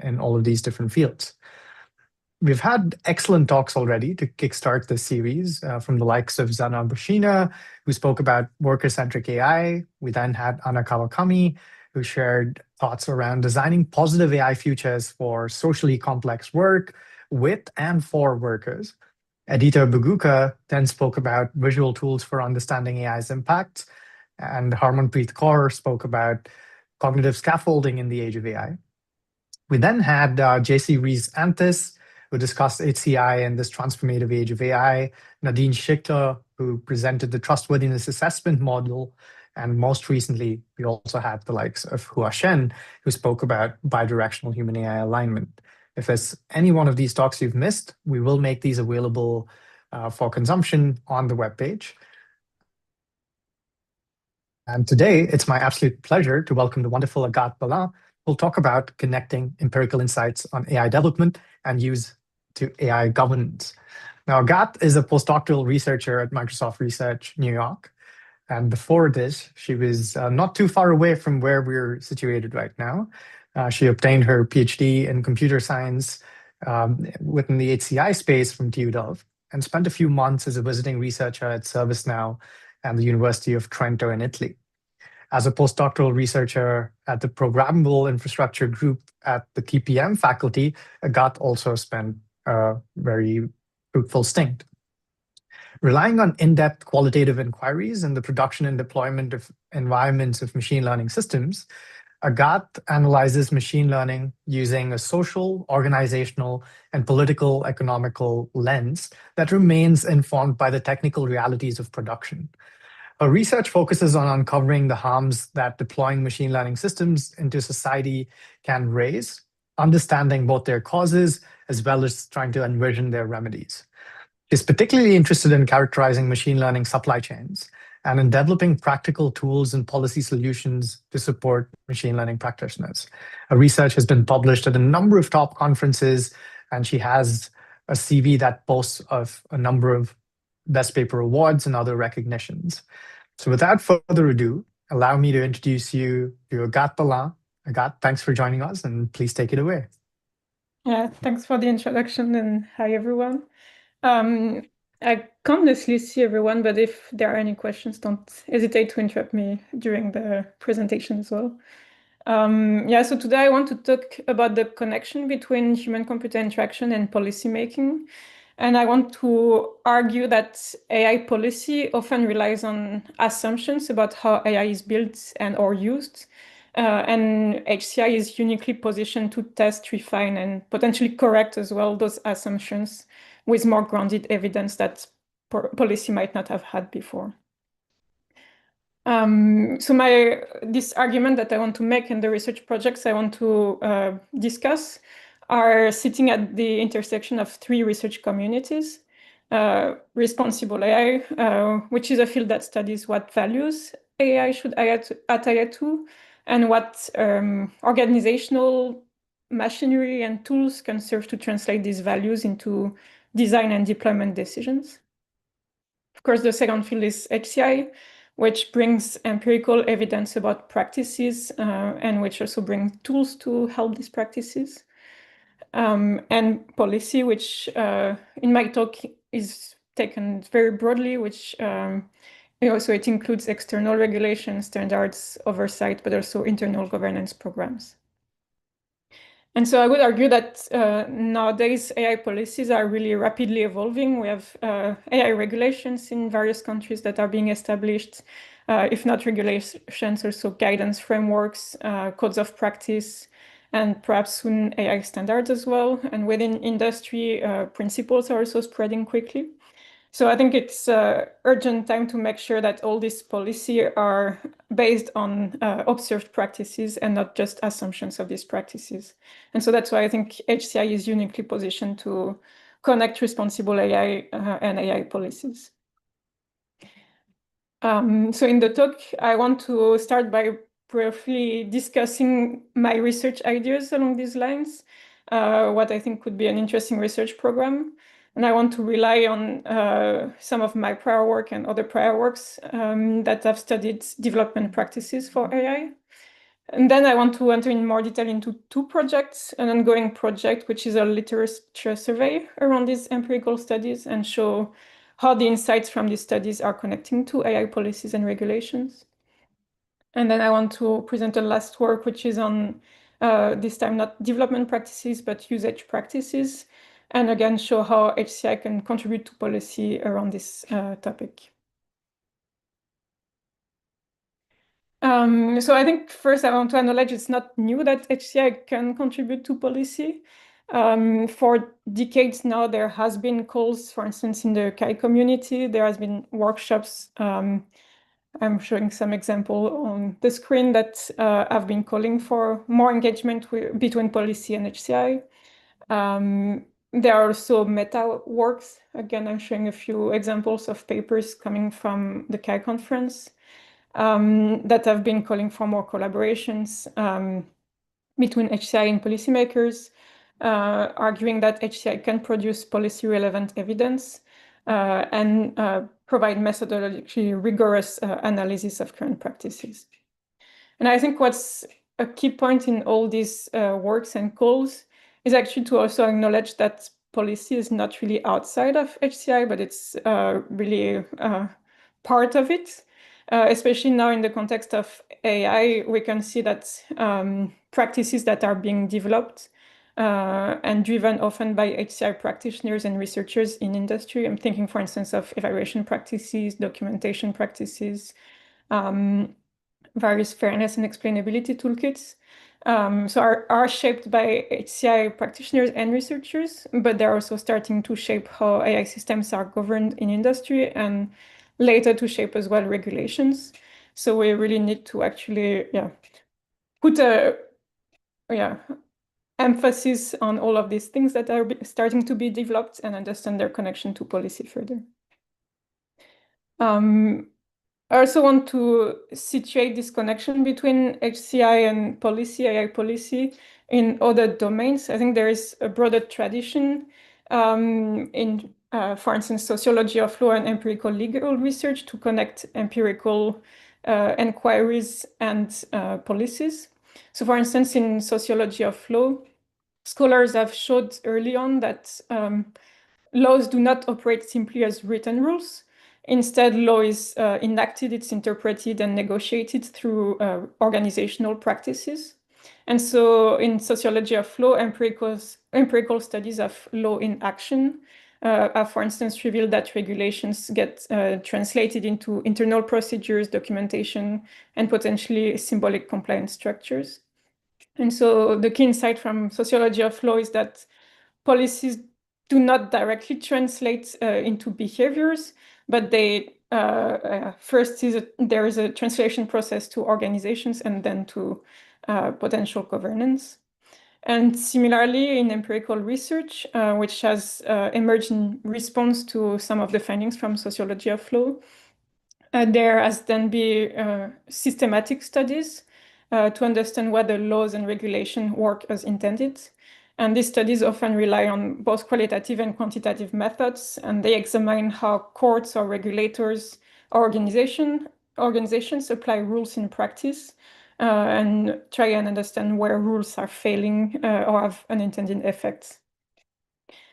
in all of these different fields. We've had excellent talks already to kickstart this series from the likes of Zana Bushina, who spoke about worker-centric AI. We then had Anna Kawakami, who shared thoughts around designing positive AI futures for socially complex work with and for workers. Aditya Baguka then spoke about visual tools for understanding AI's impact, and Harmanpreet Kaur spoke about cognitive scaffolding in the age of AI. We then had JC Rees-Antis, who discussed HCI and this transformative age of AI, Nadine Schickler, who presented the trustworthiness assessment model, and most recently, we also had the likes of Hua Shen, who spoke about bidirectional human-AI alignment. If there's any one of these talks you've missed, we will make these available for consumption on the webpage. And today, it's my absolute pleasure to welcome the wonderful Agathe Balin, who will talk about connecting empirical insights on AI development and use to AI governance. Now, Agathe is a postdoctoral researcher at Microsoft Research, New York. And before this, she was not too far away from where we're situated right now. She obtained her PhD in computer science within the HCI space from TU Delft and spent a few months as a visiting researcher at ServiceNow and the University of Trento in Italy. As a postdoctoral researcher at the Programmable Infrastructure Group at the TPM faculty, Agathe also spent a very fruitful stint. Relying on in-depth qualitative inquiries and the production and deployment of environments of machine learning systems, Agathe analyzes machine learning using a social, organizational, and political economical lens that remains informed by the technical realities of production. Her research focuses on uncovering the harms that deploying machine learning systems into society can raise, understanding both their causes as well as trying to envision their remedies. She's particularly interested in characterizing machine learning supply chains and in developing practical tools and policy solutions to support machine learning practitioners. Her research has been published at a number of top conferences, and she has a CV that boasts of a number of Best Paper awards and other recognitions. So without further ado, allow me to introduce you to Agathe Balin. Agathe, thanks for joining us, and please take it away. Yeah, thanks for the introduction, and hi, everyone. I can't necessarily see everyone, but if there are any questions, don't hesitate to interrupt me during the presentation as well. So today I want to talk about the connection between human-computer interaction and policymaking. And I want to argue that AI policy often relies on assumptions about how AI is built and or used. And HCI is uniquely positioned to test, refine, and potentially correct as well those assumptions with more grounded evidence that policy might not have had before. This argument that I want to make and the research projects I want to discuss are sitting at the intersection of three research communities. Responsible AI, which is a field that studies what values AI should adhere to, and what organizational machinery and tools can serve to translate these values into design and deployment decisions. Of course, the second field is HCI, which brings empirical evidence about practices and which also brings tools to help these practices. And policy, which in my talk is taken very broadly, which it includes external regulations, standards, oversight, but also internal governance programs. And so I would argue that nowadays AI policies are really rapidly evolving. We have AI regulations in various countries that are being established, if not regulations, also guidance frameworks, codes of practice, and perhaps soon AI standards as well. And within industry, principles are also spreading quickly. So I think it's urgent time to make sure that all these policies are based on observed practices and not just assumptions of these practices. And so that's why I think HCI is uniquely positioned to connect responsible AI and AI policies. So in the talk, I want to start by briefly discussing my research ideas along these lines, what I think could be an interesting research program. And I want to rely on some of my prior work and other prior works that have studied development practices for AI. And then I want to enter in more detail into two projects, an ongoing project, which is a literature survey around these empirical studies and show how the insights from these studies are connecting to AI policies and regulations. And then I want to present a last work, which is on this time not development practices, but usage practices, and again show how HCI can contribute to policy around this topic. So I think first I want to acknowledge it's not new that HCI can contribute to policy. For decades now, there has been calls, for instance, in the KI community, there has been workshops. I'm showing some example on the screen that have been calling for more engagement between policy and HCI. There are also meta works. Again, I'm showing a few examples of papers coming from the KI conference that have been calling for more collaborations between HCI and policymakers, arguing that HCI can produce policy-relevant evidence and provide methodologically rigorous analysis of current practices. And I think what's a key point in all these works and calls is actually to also acknowledge that policy is not really outside of HCI, but it's really part of it. Especially now in the context of AI, we can see that practices that are being developed and driven often by HCI practitioners and researchers in industry. I'm thinking, for instance, of evaluation practices, documentation practices, various fairness and explainability toolkits. So are shaped by HCI practitioners and researchers, but they're also starting to shape how AI systems are governed in industry and later to shape as well regulations. So we really need to actually put a emphasis on all of these things that are starting to be developed and understand their connection to policy further. I also want to situate this connection between HCI and policy, AI policy, in other domains. I think there is a broader tradition in, for instance, sociology of law and empirical legal research to connect empirical inquiries and policies. So, for instance, in sociology of law, scholars have showed early on that laws do not operate simply as written rules. Instead, law is enacted, it's interpreted and negotiated through organizational practices. And so in sociology of law, empirical studies of law in action have, for instance, revealed that regulations get translated into internal procedures, documentation, and potentially symbolic compliance structures. And so the key insight from sociology of law is that policies do not directly translate into behaviors, but they first there is a translation process to organizations and then to potential governance. And similarly, in empirical research, which has emerged in response to some of the findings from sociology of law, there has then been systematic studies to understand whether laws and regulation work as intended. And these studies often rely on both qualitative and quantitative methods, and they examine how courts or regulators or organizations apply rules in practice and try and understand where rules are failing or have unintended effects.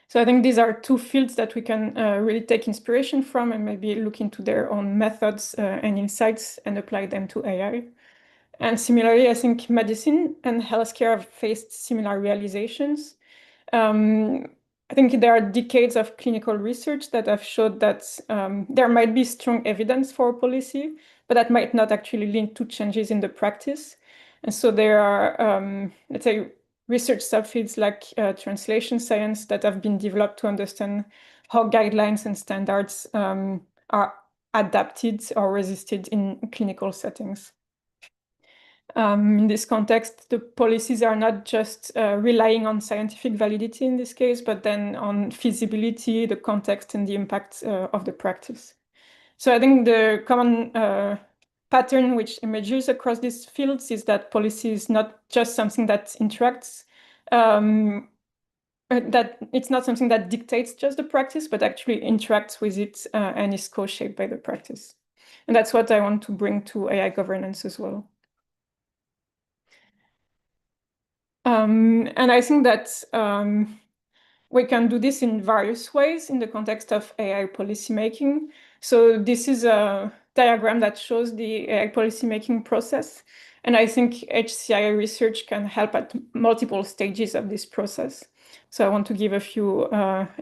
So I think these are two fields that we can really take inspiration from and maybe look into their own methods and insights and apply them to AI. And similarly, I think medicine and healthcare have faced similar realizations. I think there are decades of clinical research that have showed that there might be strong evidence for policy, but that might not actually link to changes in the practice. And so there are, let's say, research subfields like translation science that have been developed to understand how guidelines and standards are adapted or resisted in clinical settings. In this context, the policies are not just relying on scientific validity in this case, but then on feasibility, the context, and the impact of the practice. So I think the common pattern which emerges across these fields is that policy is not just something that interacts, that it's not something that dictates just the practice, but actually interacts with it and is co-shaped by the practice. And that's what I want to bring to AI governance as well. And I think that we can do this in various ways in the context of AI policymaking. So this is a diagram that shows the AI policymaking process. And I think HCI research can help at multiple stages of this process. So I want to give a few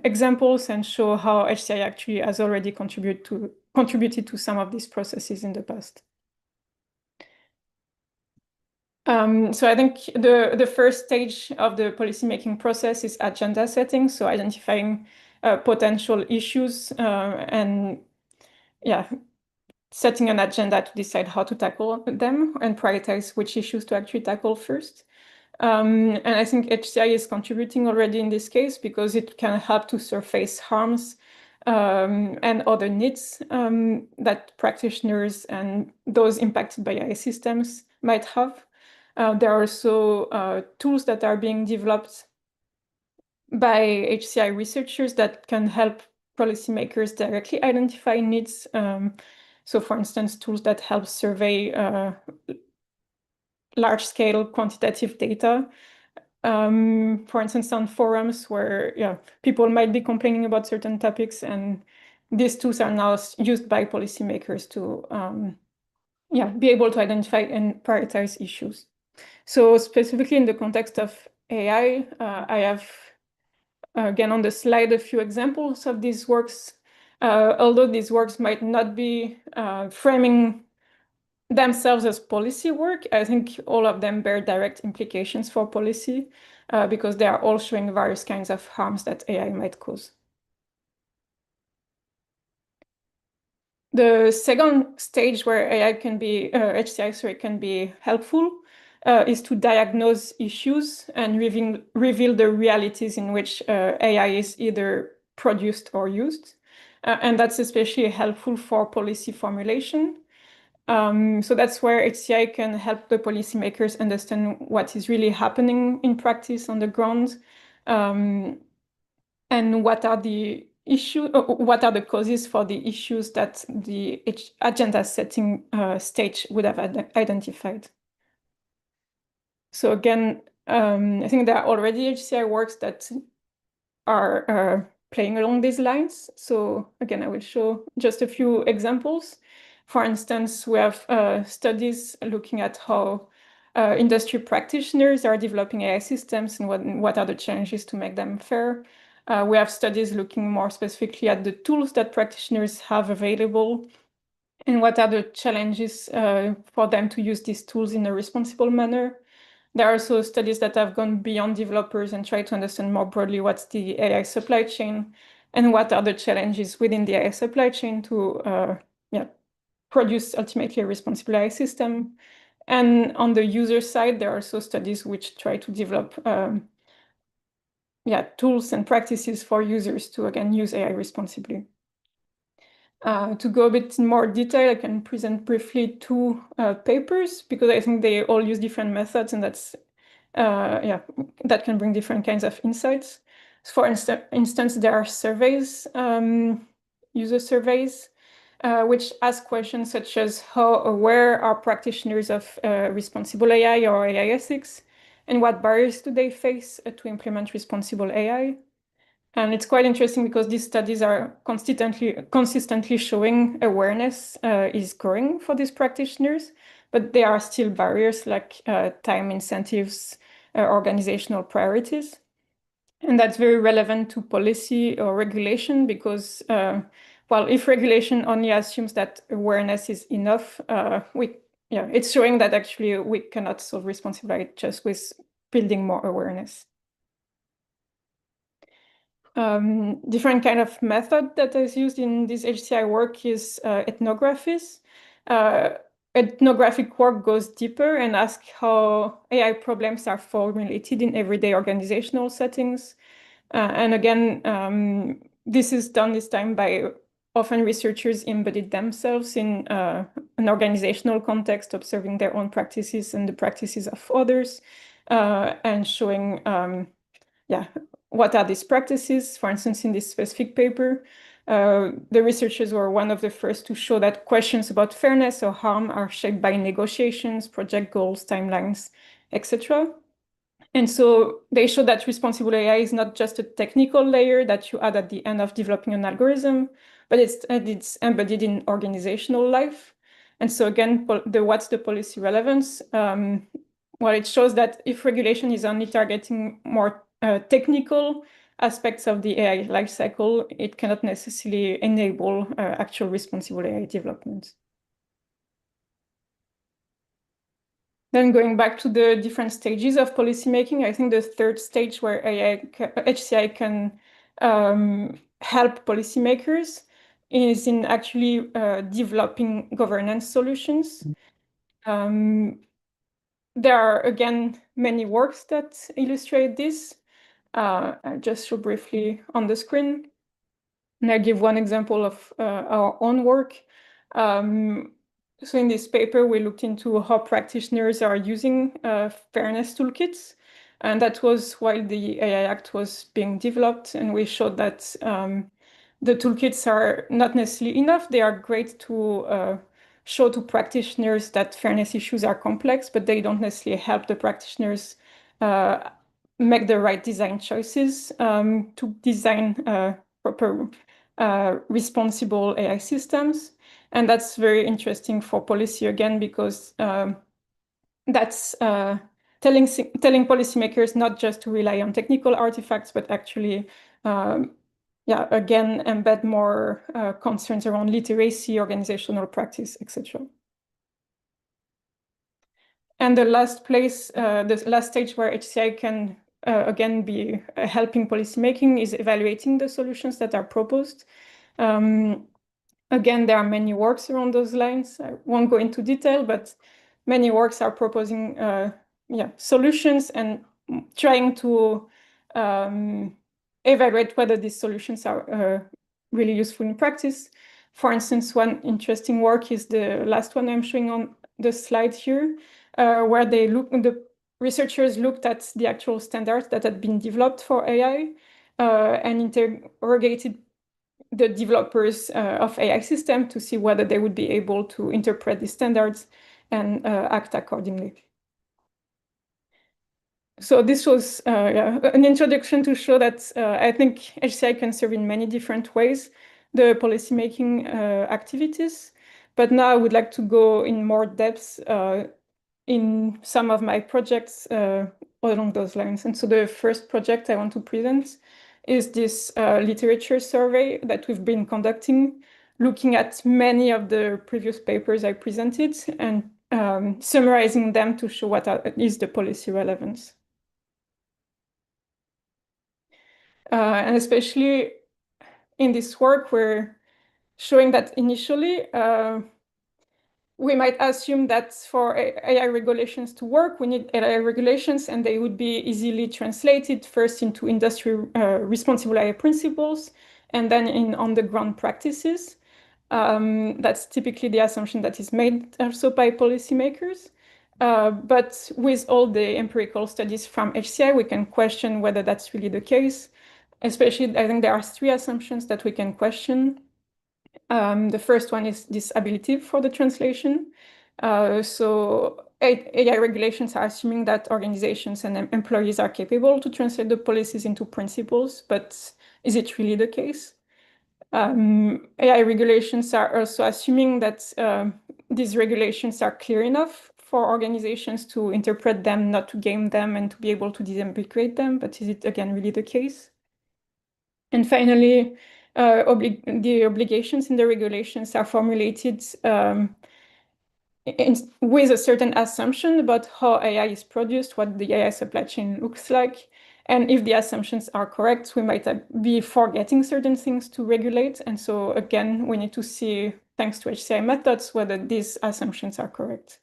examples and show how HCI actually has already contributed to some of these processes in the past. So I think the first stage of the policymaking process is agenda setting, so identifying potential issues and setting an agenda to decide how to tackle them and prioritize which issues to actually tackle first. And I think HCI is contributing already in this case because it can help to surface harms and other needs that practitioners and those impacted by AI systems might have. There are also tools that are being developed by HCI researchers that can help policymakers directly identify needs. So for instance, tools that help survey large-scale quantitative data. For instance, on forums where people might be complaining about certain topics, and these tools are now used by policymakers to be able to identify and prioritize issues. So specifically in the context of AI, I have, again, on the slide, a few examples of these works. Although these works might not be framing themselves as policy work, I think all of them bear direct implications for policy because they are all showing various kinds of harms that AI might cause. The second stage where HCI can be helpful is to diagnose issues and reveal the realities in which AI is either produced or used. And that's especially helpful for policy formulation. So that's where HCI can help the policymakers understand what is really happening in practice on the ground, and what are the causes for the issues that the agenda setting stage would have identified. So again, I think there are already HCI works that are playing along these lines. So again, I will show just a few examples. For instance, we have studies looking at how industry practitioners are developing AI systems and what are the challenges to make them fair. We have studies looking more specifically at the tools that practitioners have available and what are the challenges for them to use these tools in a responsible manner. There are also studies that have gone beyond developers and try to understand more broadly what's the AI supply chain and what are the challenges within the AI supply chain to produce ultimately a responsible AI system. And on the user side, there are also studies which try to develop tools and practices for users to, again, use AI responsibly. To go a bit in more detail, I can present briefly two papers because I think they all use different methods, and that can bring different kinds of insights. So for instance, there are surveys, user surveys, which ask questions such as how aware are practitioners of responsible AI or AI ethics, and what barriers do they face to implement responsible AI? And it's quite interesting because these studies are consistently showing awareness is growing for these practitioners, but there are still barriers like time, incentives, organizational priorities. And that's very relevant to policy or regulation because, if regulation only assumes that awareness is enough, it's showing that actually we cannot solve responsible AI just with building more awareness. Different kind of method that is used in this HCI work is ethnographies. Ethnographic work goes deeper and asks how AI problems are formulated in everyday organizational settings. And again, this is done this time by often researchers embedded themselves in an organizational context, observing their own practices and the practices of others, and showing what are these practices? For instance, in this specific paper, the researchers were one of the first to show that questions about fairness or harm are shaped by negotiations, project goals, timelines, etc. And so they show that responsible AI is not just a technical layer that you add at the end of developing an algorithm, but it's embedded in organizational life. And so again, what's the policy relevance? Well, it shows that if regulation is only targeting more technical aspects of the AI lifecycle, it cannot necessarily enable actual responsible AI development. Then going back to the different stages of policymaking, I think the third stage where HCI can help policymakers is in actually developing governance solutions. There are, again, many works that illustrate this. I'll just show briefly on the screen. And I give one example of our own work. So in this paper, we looked into how practitioners are using fairness toolkits. And that was while the AI Act was being developed. And we showed that the toolkits are not necessarily enough. They are great to show to practitioners that fairness issues are complex, but they don't necessarily help the practitioners make the right design choices to design proper responsible AI systems. And that's very interesting for policy again, because that's telling policymakers not just to rely on technical artifacts, but actually, again, embed more concerns around literacy, organizational practice, etc. And the last stage where HCI can again be helping policymaking is evaluating the solutions that are proposed. Again, there are many works around those lines. I won't go into detail, but many works are proposing solutions and trying to evaluate whether these solutions are really useful in practice. For instance, one interesting work is the last one I'm showing on the slide here, where the researchers looked at the actual standards that had been developed for AI and interrogated the developers of AI system to see whether they would be able to interpret the standards and act accordingly. So this was an introduction to show that I think HCI can serve in many different ways the policymaking activities. But now I would like to go in more depth in some of my projects along those lines. And so the first project I want to present is this literature survey that we've been conducting, looking at many of the previous papers I presented and summarizing them to show what is the policy relevance. And especially in this work, we're showing that initially, we might assume that for AI regulations to work, we need AI regulations, and they would be easily translated first into industry responsible AI principles, and then in on-the-ground practices. That's typically the assumption that is made also by policymakers. But with all the empirical studies from HCI, we can question whether that's really the case. Especially, I think there are three assumptions that we can question. The first one is this ability for the translation. So AI regulations are assuming that organizations and employees are capable to translate the policies into principles, but is it really the case? AI regulations are also assuming that these regulations are clear enough for organizations to interpret them, not to game them, and to be able to disambiguate them. But is it, again, really the case? And finally, the obligations in the regulations are formulated with a certain assumption about how AI is produced, what the AI supply chain looks like. And if the assumptions are correct, we might be forgetting certain things to regulate. And so again, we need to see, thanks to HCI methods, whether these assumptions are correct.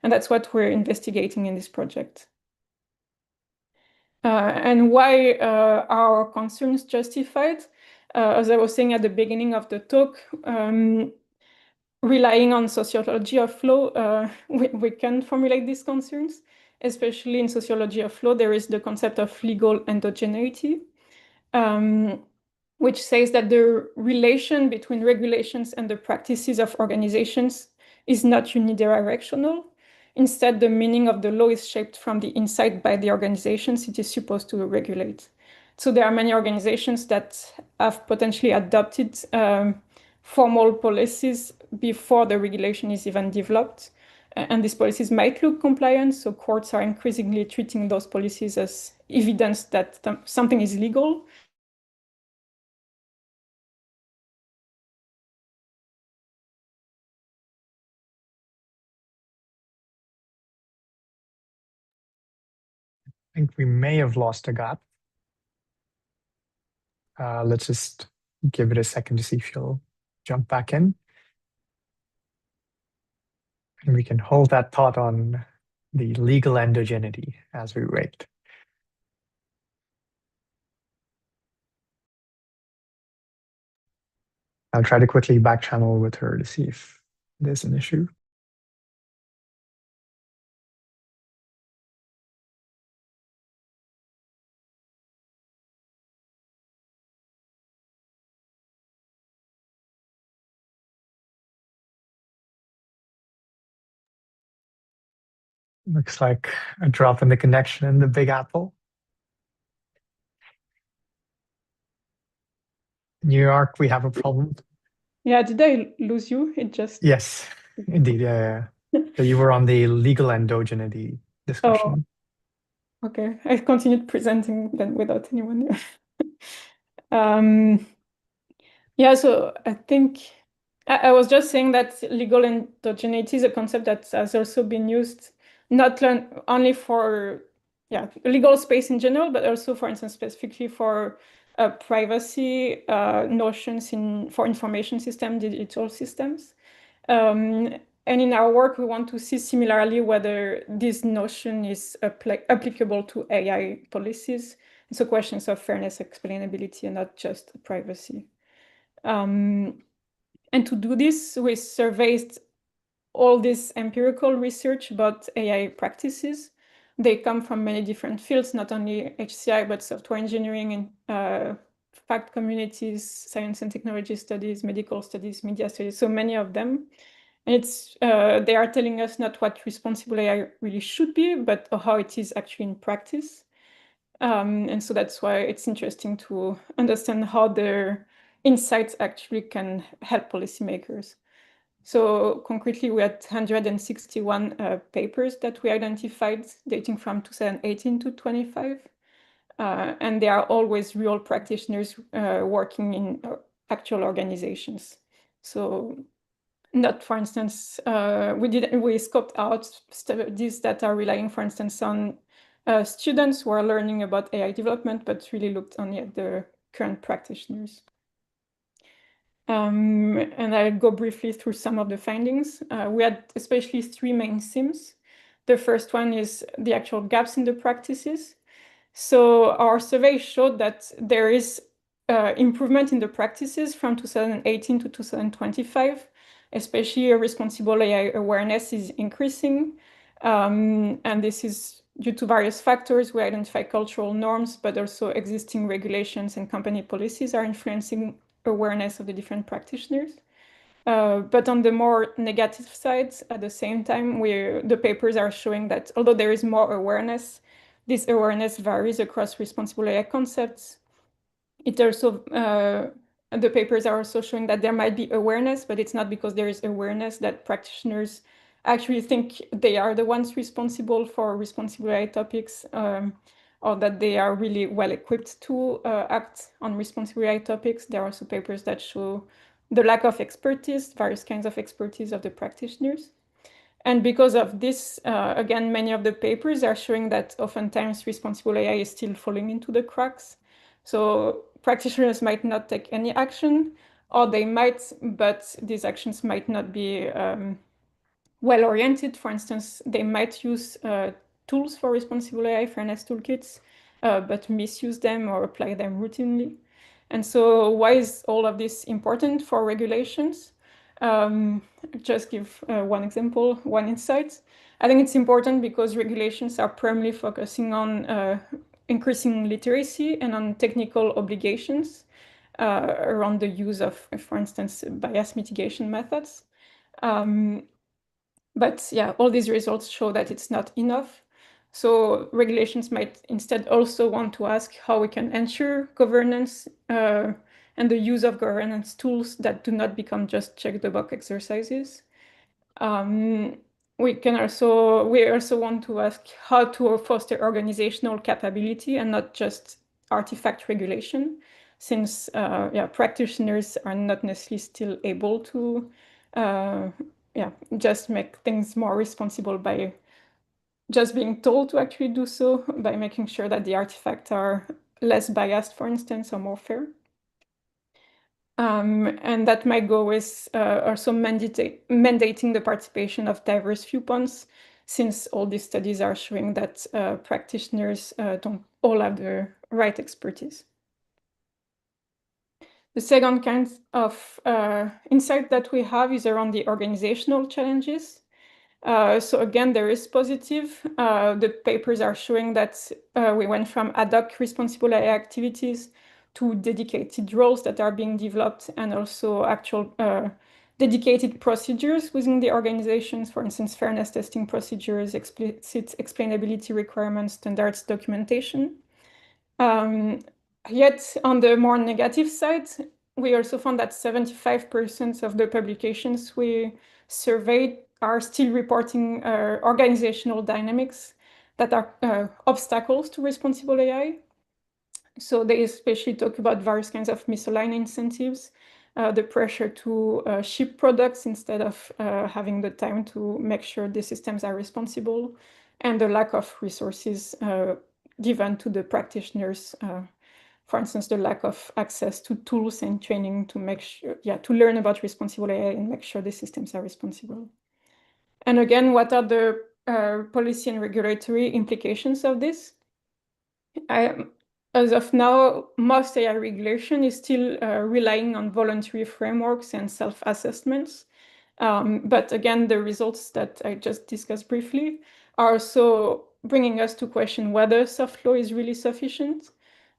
And that's what we're investigating in this project. And why are our concerns justified? As I was saying at the beginning of the talk, relying on sociology of flow, we can formulate these concerns. Especially in sociology of flow, there is the concept of legal endogeneity, which says that the relation between regulations and the practices of organizations is not unidirectional. Instead, the meaning of the law is shaped from the inside by the organizations it is supposed to regulate. So there are many organizations that have potentially adopted formal policies before the regulation is even developed. And these policies might look compliant, so courts are increasingly treating those policies as evidence that something is legal. I think we may have lost Agat. Let's just give it a second to see if she'll jump back in. And we can hold that thought on the legal endogeneity as we wait. I'll try to quickly back channel with her to see if there's an issue. Looks like a drop in the connection in the Big Apple. New York, we have a problem. Yeah, did I lose you? It just... Yes, indeed. Yeah. So you were on the legal endogeneity discussion. Oh, okay. I continued presenting then without anyone there. Yeah, so I think I was just saying that legal endogeneity is a concept that has also been used not only for legal space in general, but also, for instance, specifically for privacy notions for information system, digital systems. And in our work, we want to see similarly whether this notion is applicable to AI policies. So questions of fairness, explainability, and not just privacy. And to do this, we surveyed all this empirical research about AI practices. They come from many different fields, not only HCI, but software engineering and fact communities, science and technology studies, medical studies, media studies, so many of them. And they are telling us not what responsible AI really should be, but how it is actually in practice. And so that's why it's interesting to understand how their insights actually can help policymakers. So concretely, we had 161 papers that we identified dating from 2018 to 25. And they are always real practitioners working in actual organizations. So not, for instance, we scoped out studies that are relying, for instance, on students who are learning about AI development, but really looked only at the current practitioners. And I'll go briefly through some of the findings. We had especially three main themes. The first one is the actual gaps in the practices. So our survey showed that there is improvement in the practices from 2018 to 2025, especially responsible AI awareness is increasing. And this is due to various factors. We identify cultural norms, but also existing regulations and company policies are influencing awareness of the different practitioners. But on the more negative side, at the same time, the papers are showing that although there is more awareness, this awareness varies across responsible AI concepts. The papers are also showing that there might be awareness, but it's not because there is awareness that practitioners actually think they are the ones responsible for responsible AI topics, or that they are really well equipped to act on responsible AI topics. There are also papers that show the lack of expertise, various kinds of expertise of the practitioners. And because of this, again, many of the papers are showing that oftentimes responsible AI is still falling into the cracks. So practitioners might not take any action, or they might, but these actions might not be well-oriented. For instance, they might use tools for responsible AI, fairness toolkits, but misuse them or apply them routinely. And so why is all of this important for regulations? Just give one example, one insight. I think it's important because regulations are primarily focusing on increasing literacy and on technical obligations around the use of, for instance, bias mitigation methods. But yeah, all these results show that it's not enough. So regulations might instead also want to ask how we can ensure governance and the use of governance tools that do not become just check-the-box exercises. Um, we also want to ask how to foster organizational capability and not just artifact regulation, since practitioners are not necessarily still able to just make things more responsible by just being told to actually do so, by making sure that the artifacts are less biased, for instance, or more fair. And that might go with also mandating the participation of diverse viewpoints, since all these studies are showing that practitioners don't all have the right expertise. The second kind of insight that we have is around the organizational challenges. So again, there is positive. The papers are showing that we went from ad hoc responsible AI activities to dedicated roles that are being developed, and also actual dedicated procedures within the organizations, for instance, fairness testing procedures, explicit explainability requirements, standards documentation. Yet on the more negative side, we also found that 75% of the publications we surveyed are still reporting organizational dynamics that are obstacles to responsible AI. So they especially talk about various kinds of misaligned incentives, the pressure to ship products instead of having the time to make sure the systems are responsible, and the lack of resources given to the practitioners. For instance, the lack of access to tools and training to make sure, to learn about responsible AI and make sure the systems are responsible. And again, what are the policy and regulatory implications of this? As of now, most AI regulation is still relying on voluntary frameworks and self-assessments. But again, the results that I just discussed briefly are also bringing us to question whether soft law is really sufficient.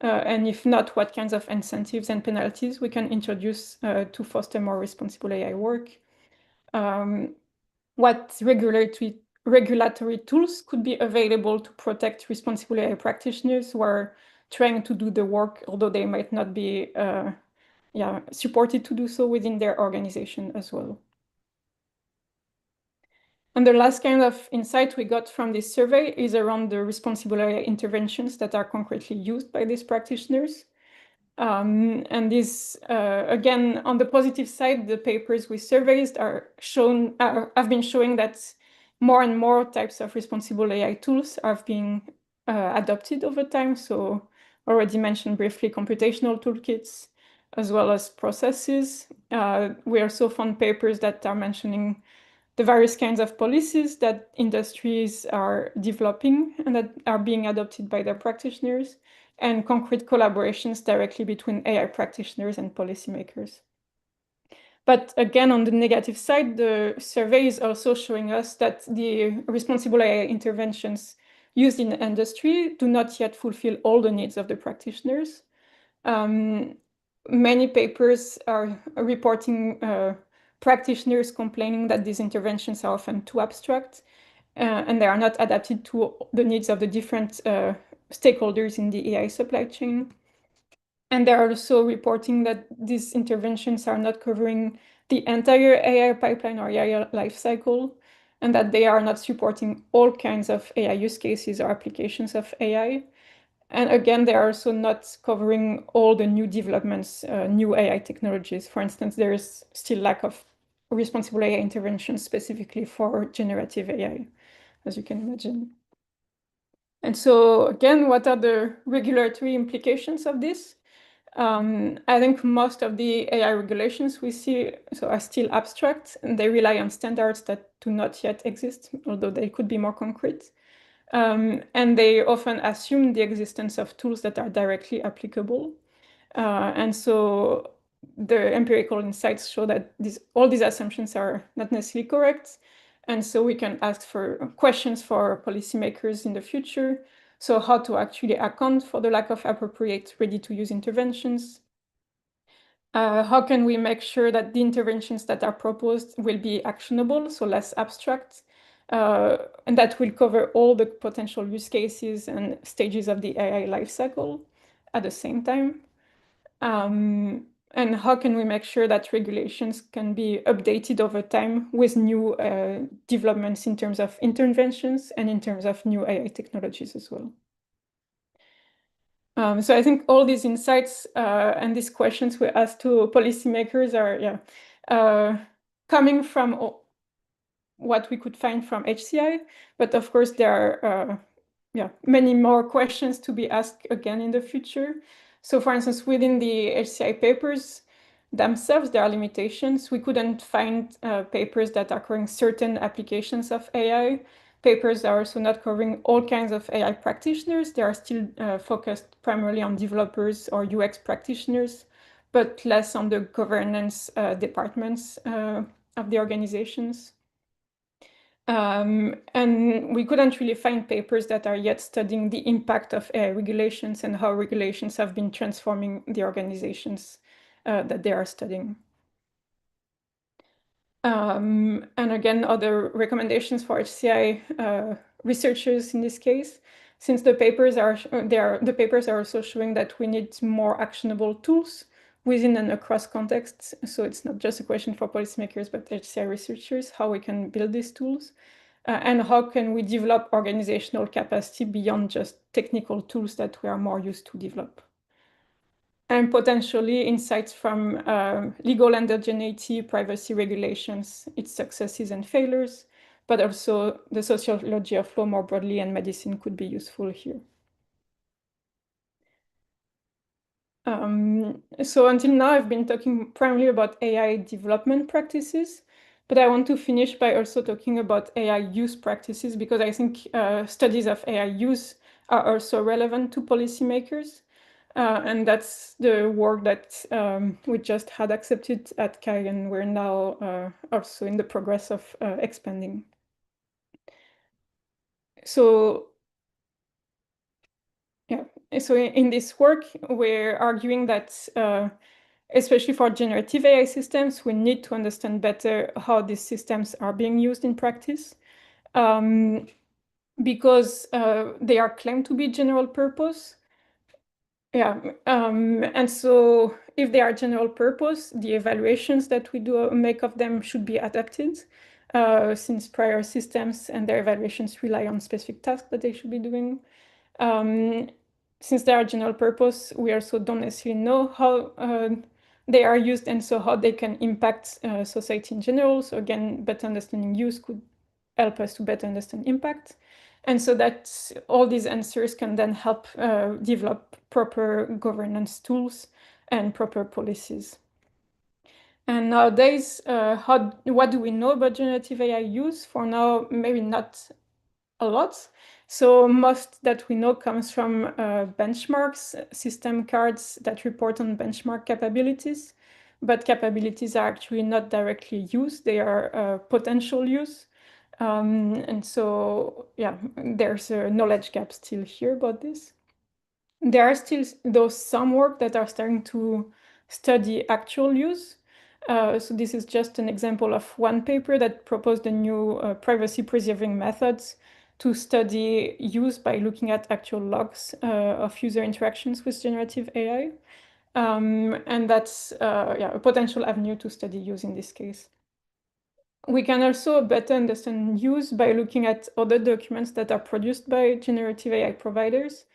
And if not, what kinds of incentives and penalties we can introduce to foster more responsible AI work. What regulatory tools could be available to protect responsible AI practitioners who are trying to do the work, although they might not be supported to do so within their organization as well. And the last kind of insight we got from this survey is around the responsible AI interventions that are concretely used by these practitioners. And this, again, on the positive side, the papers we surveyed have been showing that more and more types of responsible AI tools are being adopted over time. So already mentioned briefly computational toolkits, as well as processes. We also found papers that are mentioning the various kinds of policies that industries are developing and that are being adopted by their practitioners, and concrete collaborations directly between AI practitioners and policymakers. But again, on the negative side, the survey is also showing us that the responsible AI interventions used in the industry do not yet fulfill all the needs of the practitioners. Many papers are reporting practitioners complaining that these interventions are often too abstract and they are not adapted to the needs of the different stakeholders in the AI supply chain. And they're also reporting that these interventions are not covering the entire AI pipeline or AI lifecycle, and that they are not supporting all kinds of AI use cases or applications of AI. And again, they are also not covering all the new developments, new AI technologies. For instance, there is still lack of responsible AI interventions specifically for generative AI, as you can imagine. And so again, what are the regulatory implications of this? I think most of the AI regulations we see are still abstract, and they rely on standards that do not yet exist, although they could be more concrete. And they often assume the existence of tools that are directly applicable. And so the empirical insights show that all these assumptions are not necessarily correct. And so we can ask for questions for policymakers in the future. So how to actually account for the lack of appropriate ready-to-use interventions. How can we make sure that the interventions that are proposed will be actionable, so less abstract, and that will cover all the potential use cases and stages of the AI lifecycle at the same time? And how can we make sure that regulations can be updated over time with new developments in terms of interventions and in terms of new AI technologies as well? So I think all these insights and these questions we asked to policymakers are coming from what we could find from HCI, but of course there are many more questions to be asked again in the future. So for instance, within the HCI papers themselves, there are limitations. We couldn't find papers that are covering certain applications of AI. Papers are also not covering all kinds of AI practitioners. They are still focused primarily on developers or UX practitioners, but less on the governance departments of the organizations. And we couldn't really find papers that are yet studying the impact of AI regulations and how regulations have been transforming the organizations that they are studying. And again, other recommendations for HCI researchers in this case, since the papers are also showing that we need more actionable tools within and across contexts. So it's not just a question for policymakers, but HCI researchers, how we can build these tools. And how can we develop organizational capacity beyond just technical tools that we are more used to develop? And potentially insights from legal endogeneity, privacy regulations, its successes and failures, but also the sociology of law more broadly and medicine could be useful here. So until now, I've been talking primarily about AI development practices, but I want to finish by also talking about AI use practices, because I think studies of AI use are also relevant to policymakers. And that's the work that we just had accepted at CAI, and we're now also in the progress of expanding. So yeah, so in this work, we're arguing that especially for generative AI systems, we need to understand better how these systems are being used in practice, because they are claimed to be general purpose. Yeah, and so if they are general purpose, the evaluations that we do make of them should be adapted, since prior systems and their evaluations rely on specific tasks that they should be doing. Since they are general purpose, we also don't necessarily know how they are used and so how they can impact society in general. So again, better understanding use could help us to better understand impact. And so that all these answers can then help develop proper governance tools and proper policies. And nowadays, what do we know about generative AI use? For now, maybe not a lot. So most that we know comes from benchmarks, system cards that report on benchmark capabilities, but capabilities are actually not directly used. They are potential use. And so, yeah, there's a knowledge gap still here about this. There are still some work that are starting to study actual use. So this is just an example of one paper that proposed a new privacy-preserving methods to study use by looking at actual logs of user interactions with generative AI. And that's a potential avenue to study use in this case. We can also better understand use by looking at other documents that are produced by generative AI providers.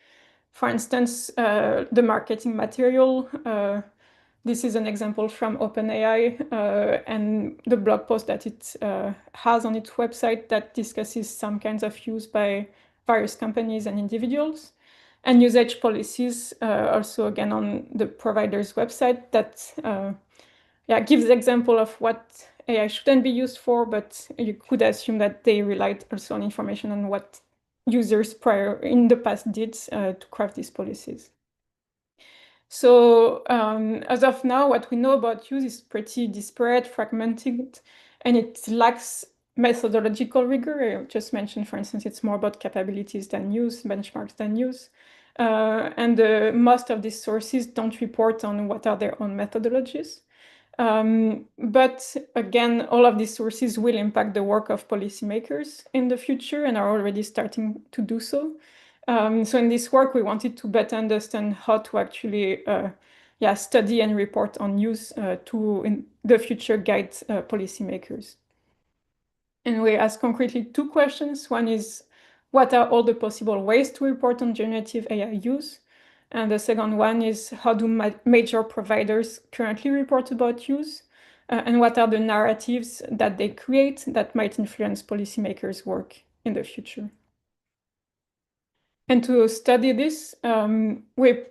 For instance, the marketing material. This is an example from OpenAI and the blog post that it has on its website that discusses some kinds of use by various companies and individuals. And usage policies also, again, on the provider's website that gives example of what AI shouldn't be used for, but you could assume that they relied also on information on what users prior in the past did to craft these policies. So as of now, what we know about use is pretty disparate, fragmented, and it lacks methodological rigor. I just mentioned, for instance, it's more about capabilities than use, benchmarks than use. And most of these sources don't report on what are their own methodologies. But again, all of these sources will impact the work of policymakers in the future and are already starting to do so. So in this work, we wanted to better understand how to actually study and report on use to, in the future, guide policymakers. And we ask concretely two questions. One is, what are all the possible ways to report on generative AI use? And the second one is, how do major providers currently report about use? And what are the narratives that they create that might influence policymakers' work in the future? And to study this, we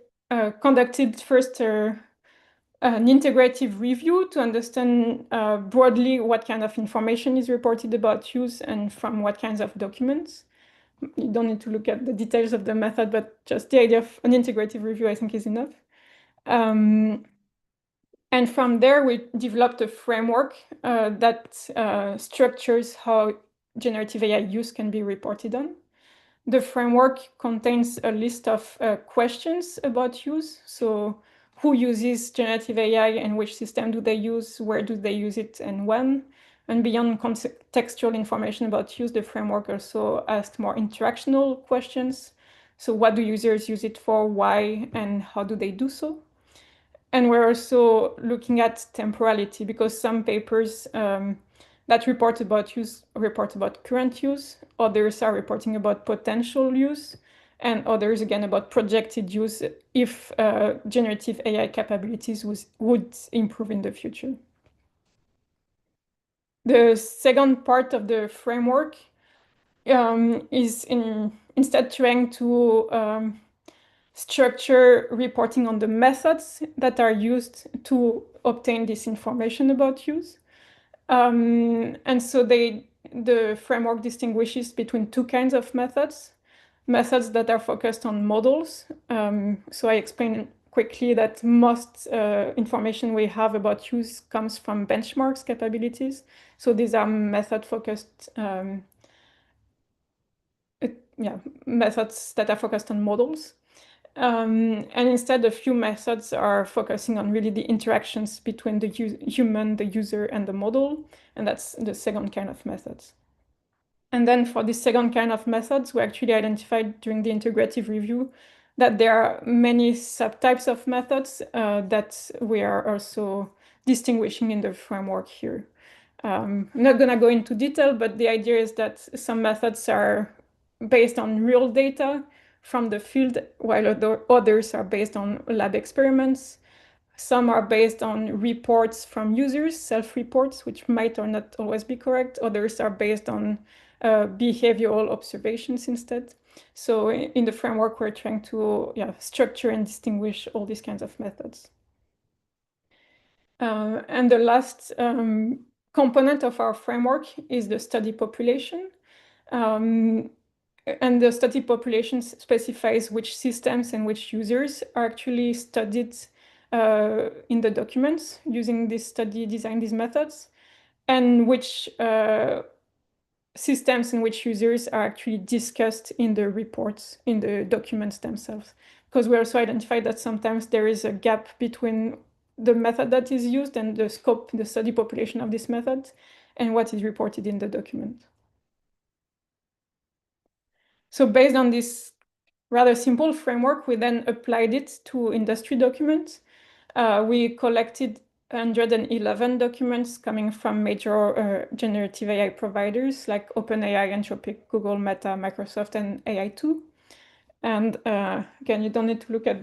conducted first an integrative review to understand broadly what kind of information is reported about use and from what kinds of documents. You don't need to look at the details of the method, but just the idea of an integrative review, I think, is enough. And from there, we developed a framework that structures how generative AI use can be reported on. The framework contains a list of questions about use. So who uses generative AI and which system do they use, where do they use it, and when? And beyond contextual information about use, the framework also asks more interactional questions. So what do users use it for, why, and how do they do so? And we're also looking at temporality, because some papers that report about use report about current use, others are reporting about potential use, and others again about projected use if generative AI capabilities would improve in the future. The second part of the framework is instead trying to structure reporting on the methods that are used to obtain this information about use. And so the framework distinguishes between two kinds of methods. Methods that are focused on models. So I explained quickly that most information we have about use comes from benchmarks capabilities. So these are method-focused methods that are focused on models. And instead, a few methods are focusing on really the interactions between the human, the user, and the model. And that's the second kind of methods. And then for the second kind of methods, we actually identified during the integrative review that there are many subtypes of methods that we are also distinguishing in the framework here. I'm not going to go into detail, but the idea is that some methods are based on real data from the field, while others are based on lab experiments. Some are based on reports from users, self-reports, which might or not always be correct. Others are based on behavioral observations instead. So in the framework, we're trying to structure and distinguish all these kinds of methods. And the last component of our framework is the study population. And the study population specifies which systems and which users are actually studied in the documents using this study design, these methods, and which systems and which users are actually discussed in the reports, in the documents themselves. Because we also identified that sometimes there is a gap between the method that is used and the scope, the study population of this method, and what is reported in the document. So based on this rather simple framework, we then applied it to industry documents. We collected 111 documents coming from major generative AI providers like OpenAI, Anthropic, Google, Meta, Microsoft, and AI2. And again, you don't need to look at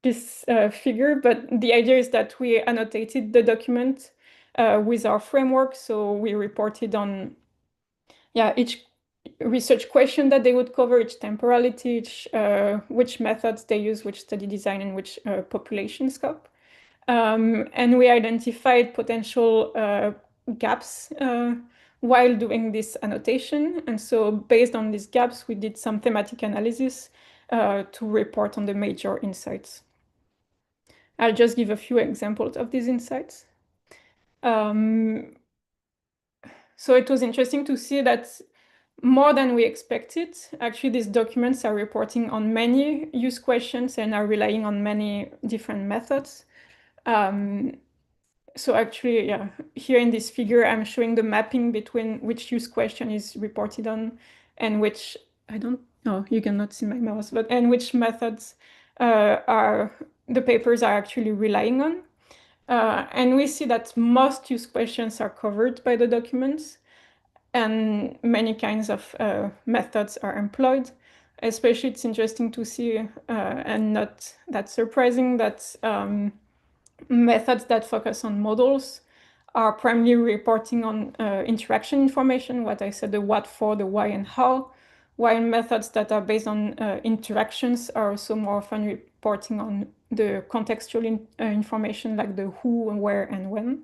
this figure, but the idea is that we annotated the document with our framework. So we reported on each research question that they would cover, each temporality, which methods they use, which study design, and which population scope. And we identified potential gaps while doing this annotation. And so based on these gaps, we did some thematic analysis to report on the major insights. I'll just give a few examples of these insights. So it was interesting to see that more than we expected. Actually, these documents are reporting on many use questions and are relying on many different methods. So actually, yeah, here in this figure, I'm showing the mapping between which use question is reported on and which, I don't know, you cannot see my mouse, but and which methods are the papers are actually relying on. And we see that most use questions are covered by the documents and many kinds of methods are employed. Especially, it's interesting to see and not that surprising that methods that focus on models are primarily reporting on interaction information, what I said, the what, for, the why, and how, while methods that are based on interactions are also more often reporting on the contextual information like the who, where, and when.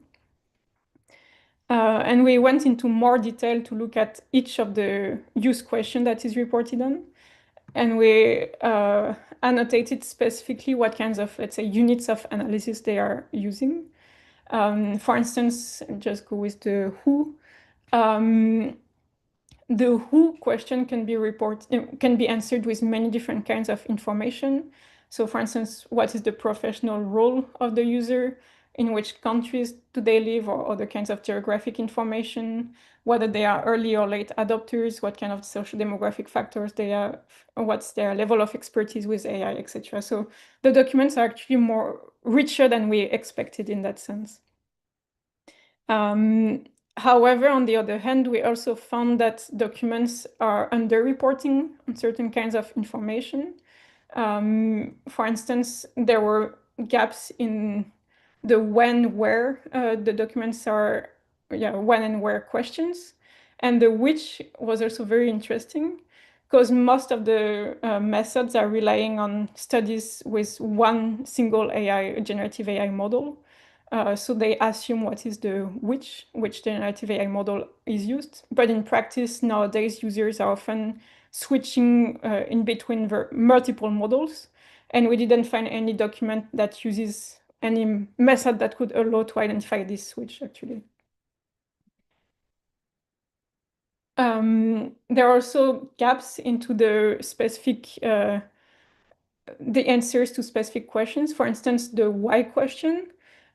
And we went into more detail to look at each of the use question that is reported on. And we annotated specifically what kinds of, let's say, units of analysis they are using. For instance, just go with the who. The who question can be answered with many different kinds of information. So for instance, what is the professional role of the user? In which countries do they live, or other kinds of geographic information, whether they are early or late adopters, what kind of social demographic factors they are, what's their level of expertise with AI, etc. So the documents are actually more richer than we expected in that sense. However, on the other hand, we also found that documents are underreporting on certain kinds of information. For instance, there were gaps in the when, where the documents are, when and where questions. And the which was also very interesting because most of the methods are relying on studies with one single AI, generative AI model. So they assume what is the which generative AI model is used. But in practice, nowadays, users are often switching in between multiple models. And we didn't find any document that uses any method that could allow to identify this switch, actually. There are also gaps into the specific the answers to specific questions. For instance, the why question.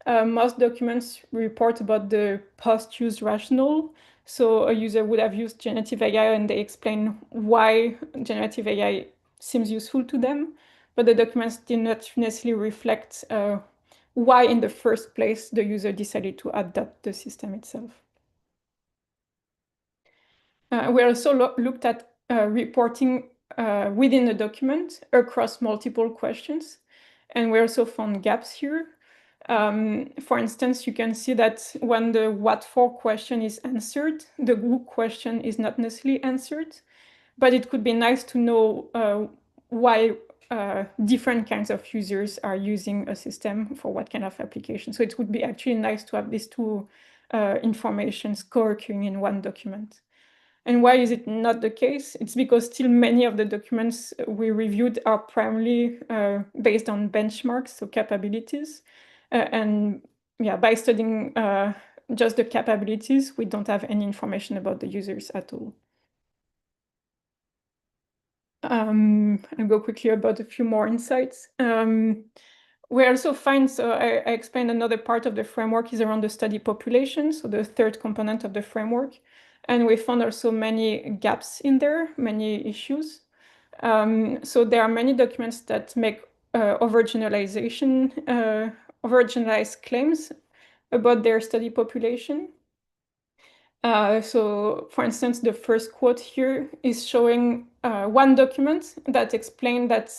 Most documents report about the post-use rationale. So a user would have used generative AI and they explain why generative AI seems useful to them. But the documents did not necessarily reflect why in the first place the user decided to adopt the system itself. We also looked at reporting within a document across multiple questions, and we also found gaps here. For instance, you can see that when the what for question is answered, the who question is not necessarily answered, but it could be nice to know why different kinds of users are using a system for what kind of application. So it would be actually nice to have these two informations co-occurring in one document. And why is it not the case? It's because still many of the documents we reviewed are primarily based on benchmarks, so capabilities. And yeah, by studying just the capabilities, we don't have any information about the users at all. I'll go quickly about a few more insights. We also find, so I explained another part of the framework is around the study population, so the third component of the framework. And we found also many gaps in there, many issues. So there are many documents that make overgeneralized claims about their study population. So for instance, the first quote here is showing one document that explains that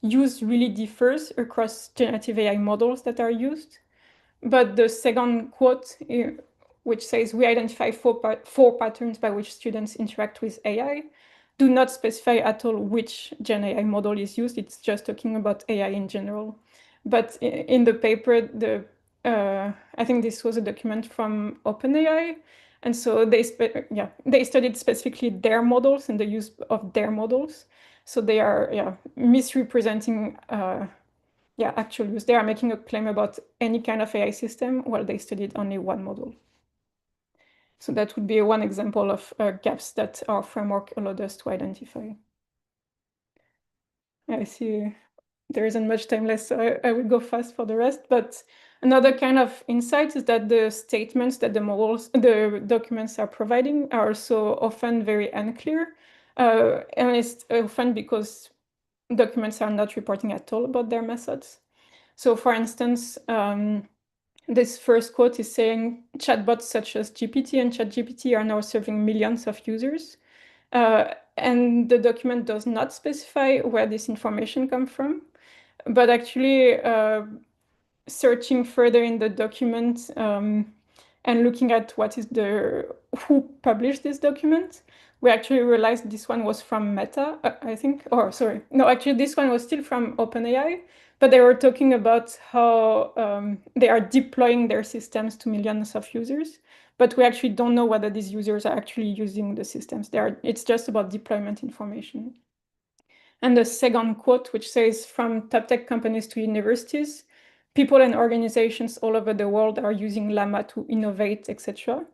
use really differs across generative AI models that are used. But the second quote, which says, we identify four patterns by which students interact with AI, do not specify at all which Gen AI model is used. It's just talking about AI in general. But in the paper, I think this was a document from OpenAI. And so they studied specifically their models and the use of their models. So they are misrepresenting actual use. They are making a claim about any kind of AI system while they studied only one model. So that would be one example of gaps that our framework allowed us to identify. I see there isn't much time left, so I will go fast for the rest. But another kind of insight is that the statements that the documents are providing are also often very unclear. And it's often because documents are not reporting at all about their methods. So for instance, this first quote is saying chatbots such as GPT and ChatGPT are now serving millions of users. And the document does not specify where this information comes from, but actually searching further in the document and looking at who published this document, we actually realized this one was from Meta, I think. Or sorry, no, actually this one was still from OpenAI, but they were talking about how they are deploying their systems to millions of users. But we actually don't know whether these users are actually using the systems. It's just about deployment information. And the second quote, which says, from top tech companies to universities, people and organizations all over the world are using Llama to innovate, etc.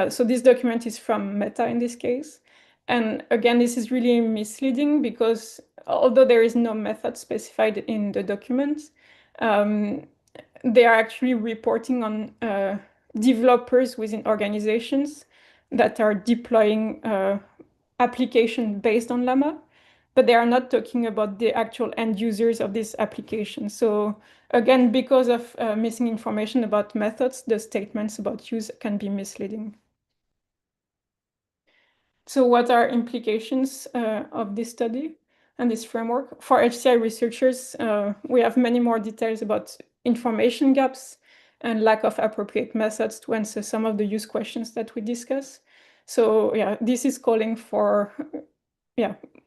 So this document is from Meta in this case. And again, this is really misleading because although there is no method specified in the document, they are actually reporting on developers within organizations that are deploying application based on Llama, but they are not talking about the actual end users of this application. So again, because of missing information about methods, the statements about use can be misleading. So what are implications of this study and this framework? For HCI researchers, we have many more details about information gaps and lack of appropriate methods to answer some of the use questions that we discuss. So yeah, this is calling for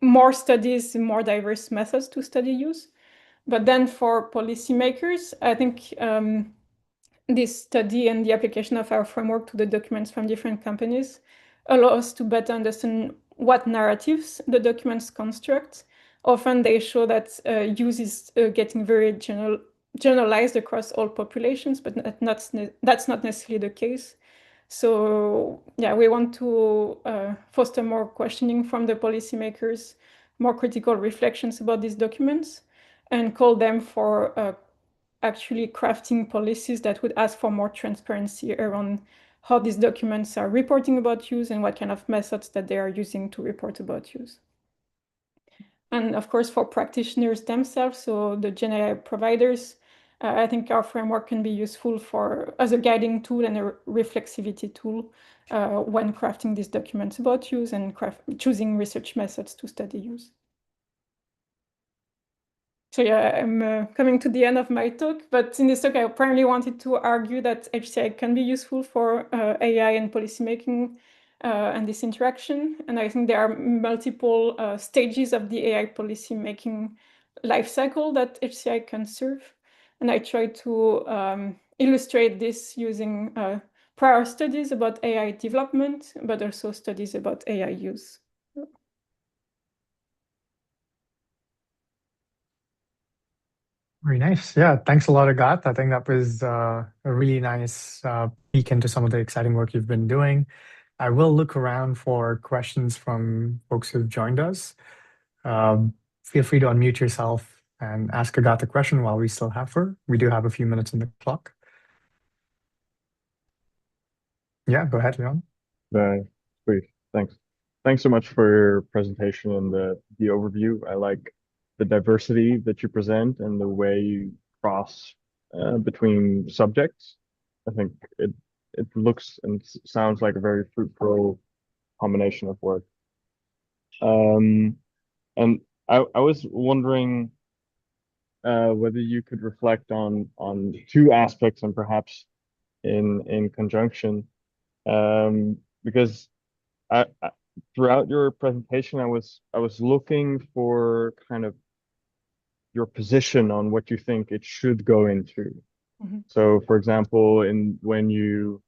more studies, more diverse methods to study use. But then for policymakers, I think this study and the application of our framework to the documents from different companies allow us to better understand what narratives the documents construct. Often they show that use is getting very generalized across all populations, but that's not necessarily the case. So yeah, we want to foster more questioning from the policymakers, more critical reflections about these documents, and call them for actually crafting policies that would ask for more transparency around how these documents are reporting about use and what kind of methods that they are using to report about use. And of course, for practitioners themselves, so the GenAI providers, I think our framework can be useful as a guiding tool and a reflexivity tool when crafting these documents about use and choosing research methods to study use. So yeah, I'm coming to the end of my talk, but in this talk, I primarily wanted to argue that HCI can be useful for AI and policymaking and this interaction. And I think there are multiple stages of the AI policymaking life cycle that HCI can serve. And I try to illustrate this using prior studies about AI development, but also studies about AI use. Very nice. Yeah, thanks a lot, Agat. I think that was a really nice peek into some of the exciting work you've been doing. I will look around for questions from folks who've joined us. Feel free to unmute yourself and ask Agat a question while we still have her. We do have a few minutes on the clock. Yeah, go ahead, Leon. Great. Thanks. Thanks so much for your presentation and the overview. I like the diversity that you present and the way you cross between subjects. I think it looks and sounds like a very fruitful combination of work. And I was wondering whether you could reflect on two aspects and perhaps in conjunction, because I throughout your presentation, I was looking for kind of your position on what you think it should go into. Mm-hmm. So, for example, when you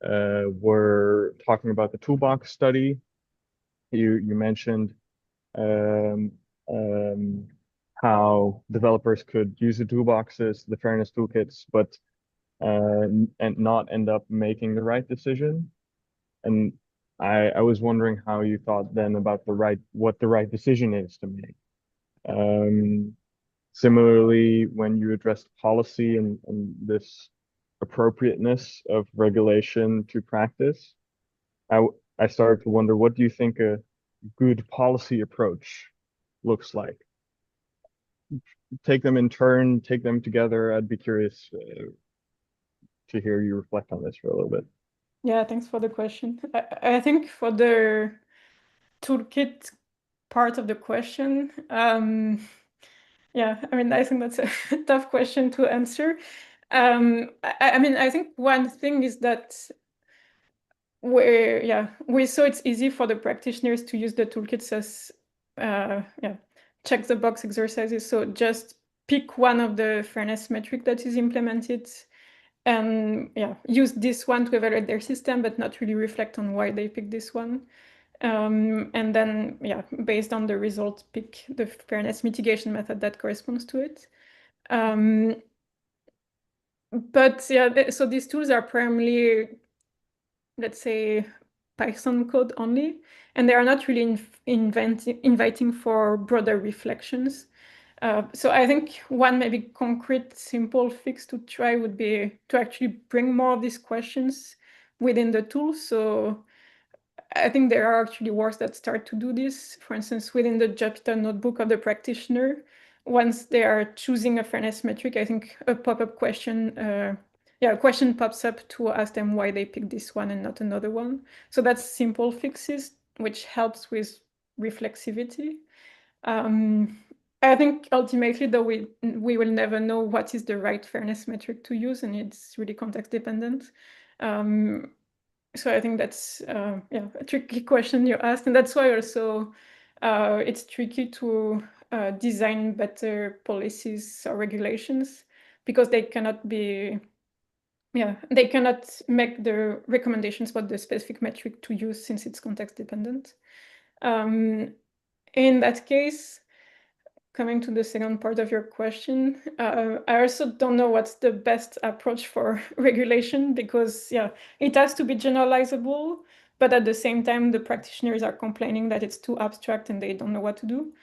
were talking about the toolbox study, you mentioned um, um, how developers could use the toolboxes, the fairness toolkits, but and not end up making the right decision. And I was wondering how you thought then about what the right decision is to make. Similarly, when you addressed policy and this appropriateness of regulation to practice, I started to wonder, what do you think a good policy approach looks like? Take them in turn, take them together. I'd be curious to hear you reflect on this for a little bit. Yeah, thanks for the question. I think for the toolkit part of the question, yeah, I mean, I think that's a tough question to answer. I mean, I think one thing is that we saw it's easy for the practitioners to use the toolkits as check the box exercises. So just pick one of the fairness metric that is implemented and use this one to evaluate their system, but not really reflect on why they picked this one. And then, based on the result, pick the fairness mitigation method that corresponds to it. But so these tools are primarily, let's say, Python code only, and they are not really inviting for broader reflections. So I think one maybe concrete, simple fix to try would be to actually bring more of these questions within the tool. So I think there are actually works that start to do this. For instance, within the Jupyter notebook of the practitioner, once they are choosing a fairness metric, I think a pop-up question, a question pops up to ask them why they picked this one and not another one. So that's simple fixes, which helps with reflexivity. I think ultimately, though, we will never know what is the right fairness metric to use, and it's really context dependent. So I think that's a tricky question you asked, and that's why also it's tricky to design better policies or regulations, because they cannot be they cannot make the recommendations about the specific metric to use, since it's context dependent. In that case, coming to the second part of your question, I also don't know what's the best approach for regulation, because it has to be generalizable, but at the same time, the practitioners are complaining that it's too abstract and they don't know what to do.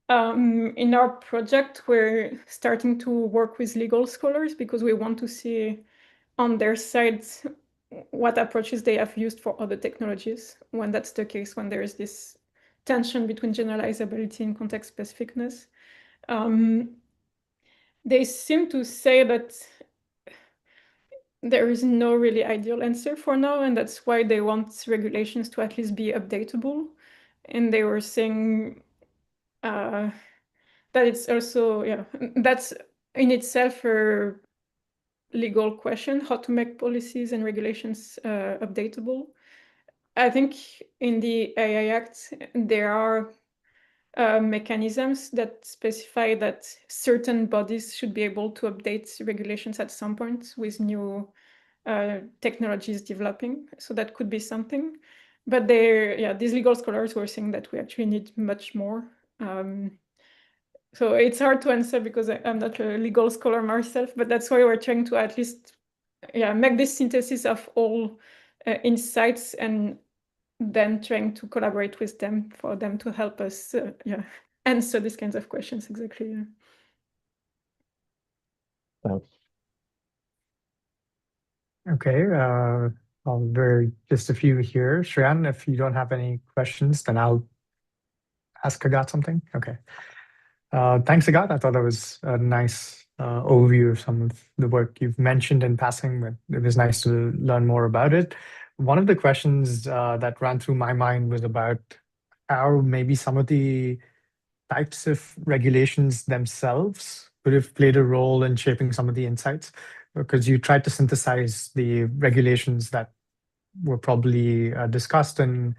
In our project, we're starting to work with legal scholars, because we want to see on their side what approaches they have used for other technologies, when that's the case, when there is this tension between generalizability and context specificness. They seem to say that there is no really ideal answer for now, and that's why they want regulations to at least be updatable. And they were saying that it's also, that's in itself a legal question, how to make policies and regulations updatable. I think in the AI Act, there are mechanisms that specify that certain bodies should be able to update regulations at some point with new technologies developing. So that could be something. But these legal scholars were saying that we actually need much more. So it's hard to answer, because I'm not a legal scholar myself, but that's why we're trying to at least make this synthesis of all insights, and then trying to collaborate with them for them to help us answer these kinds of questions. Exactly. Thanks. Okay, there just a few here. Shreyan, if you don't have any questions, then I'll ask Agat something. Okay. Thanks, Agat. I thought that was a nice overview of some of the work you've mentioned in passing, but it was nice to learn more about it. One of the questions that ran through my mind was about how maybe some of the types of regulations themselves could have played a role in shaping some of the insights, because you tried to synthesize the regulations that were probably discussed in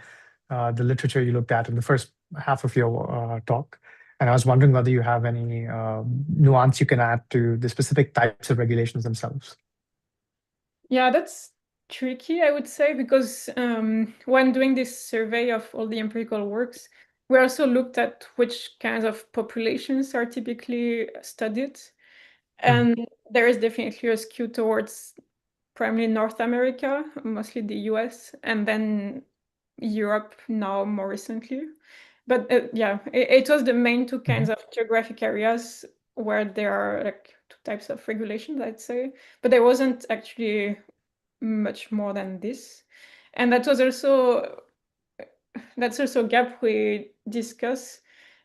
the literature you looked at in the first half of your talk. And I was wondering whether you have any nuance you can add to the specific types of regulations themselves. Yeah, that's tricky, I would say, because when doing this survey of all the empirical works, we also looked at which kinds of populations are typically studied. And there is definitely a skew towards primarily North America, mostly the US, and then Europe now more recently. But yeah, it was the main two kinds of geographic areas where there are like two types of regulations, I'd say. But there wasn't actually much more than this. And that's also a gap we discuss.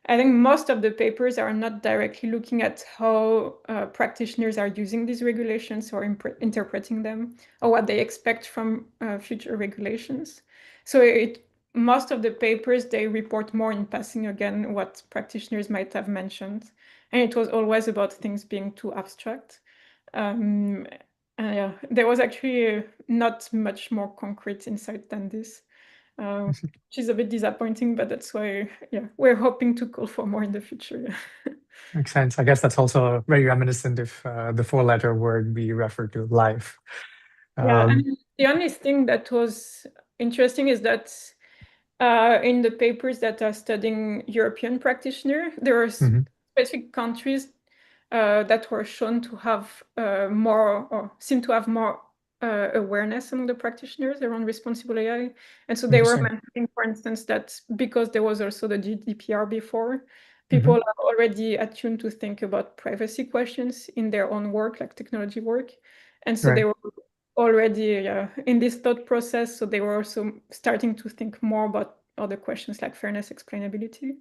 I think most of the papers are not directly looking at how practitioners are using these regulations or interpreting them or what they expect from future regulations. So most of the papers, they report more in passing again what practitioners might have mentioned. And it was always about things being too abstract. And yeah, there was actually not much more concrete insight than this. Which is a bit disappointing, but that's why, yeah, we're hoping to call for more in the future. Yeah. Makes sense. I guess that's also very reminiscent of the four-letter word we refer to, life. Yeah, and the only thing that was interesting is that in the papers that are studying European practitioner, there are specific countries that were shown to have more, or seem to have more awareness among the practitioners around responsible AI. And so they were mentioning, for instance, that because there was also the GDPR before, people are already attuned to think about privacy questions in their own work, like technology work. And so they were already in this thought process. So they were also starting to think more about other questions like fairness, explainability.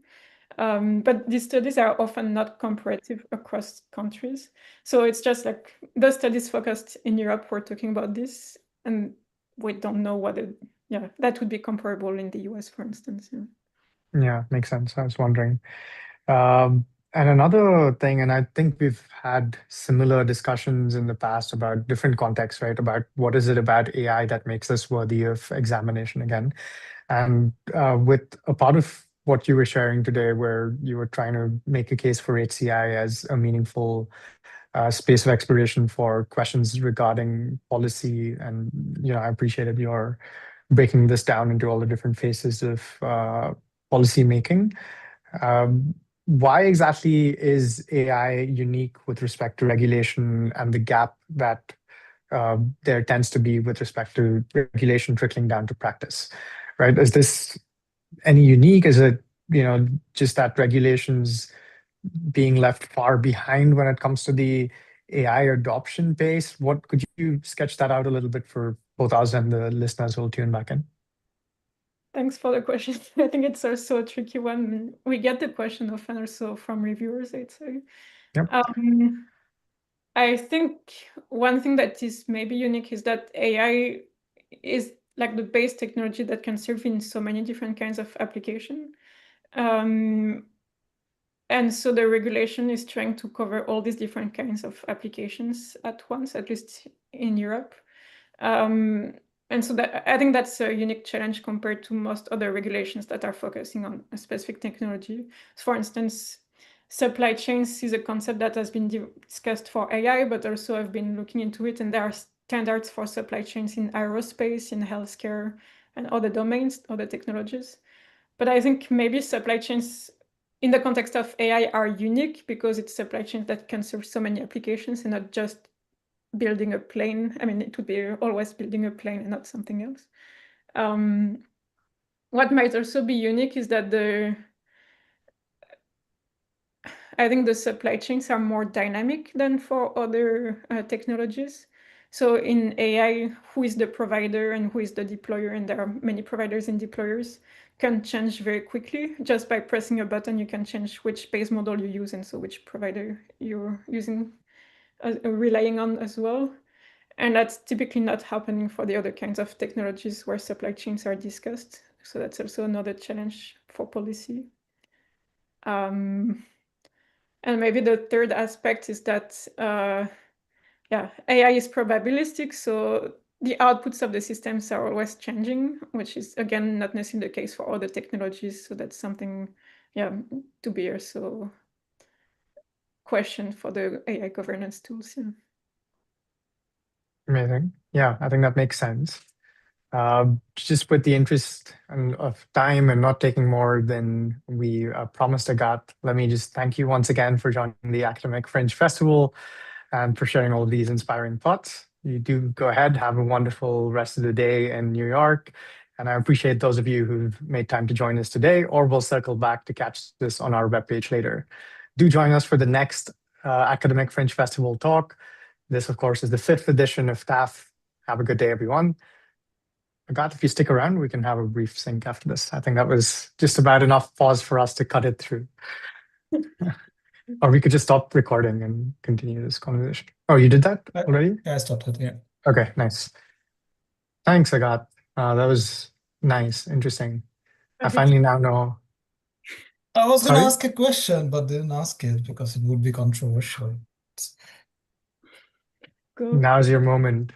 But these studies are often not comparative across countries. So it's just like the studies focused in Europe were talking about this, and we don't know whether, that would be comparable in the US, for instance. Yeah, makes sense. I was wondering. And another thing, and I think we've had similar discussions in the past about different contexts, right? About what is it about AI that makes us worthy of examination again? And with a part of what you were sharing today, where you were trying to make a case for HCI as a meaningful space of exploration for questions regarding policy, and I appreciated your breaking this down into all the different phases of policy making. Why exactly is AI unique with respect to regulation and the gap that there tends to be with respect to regulation trickling down to practice, right? Is this any unique? Is it, just that regulations being left far behind when it comes to the AI adoption pace? What could you sketch that out a little bit for both us and the listeners who will tune back in? Thanks for the question. I think it's also a tricky one. We get the question often also from reviewers, I'd say. Yep. I think one thing that is maybe unique is that AI is like the base technology that can serve in so many different kinds of application. And so the regulation is trying to cover all these different kinds of applications at once, at least in Europe. And so that, I think that's a unique challenge compared to most other regulations that are focusing on a specific technology. So for instance, supply chains is a concept that has been discussed for AI, but also I've been looking into it, and there are standards for supply chains in aerospace, in healthcare, and other domains, other technologies. But I think maybe supply chains in the context of AI are unique because it's supply chains that can serve so many applications and not just building a plane. I mean, it would be always building a plane and not something else. What might also be unique is that I think the supply chains are more dynamic than for other technologies. So in AI, who is the provider and who is the deployer, and there are many providers and deployers, can change very quickly. Just by pressing a button, you can change which base model you use and so which provider you're using, relying on as well. And that's typically not happening for the other kinds of technologies where supply chains are discussed. So that's also another challenge for policy. And maybe the third aspect is that, AI is probabilistic. So the outputs of the systems are always changing, which is, again, not necessarily the case for other technologies. So that's something, to be also questioned for the AI governance tools. Yeah. Amazing. Yeah, I think that makes sense. Just with the interest of time and not taking more than we promised, Agat, let me just thank you once again for joining the Academic Fringe Festival and for sharing all of these inspiring thoughts. you do go ahead, have a wonderful rest of the day in New York. And I appreciate those of you who've made time to join us today, or we'll circle back to catch this on our webpage later. Do join us for the next Academic Fringe Festival talk. This, of course, is the 5th edition of TAF. Have a good day, everyone. Agat, if you stick around, we can have a brief sync after this. I think that was just about enough pause for us to cut it through. Or we could just stop recording and continue this conversation. Oh, you did that already? Yeah, I stopped it, yeah. Okay, nice. Thanks, Agat. That was nice, interesting. I finally now know. I was going to Sorry? ask a question, but didn't ask it because it would be controversial. Go. Now's your moment.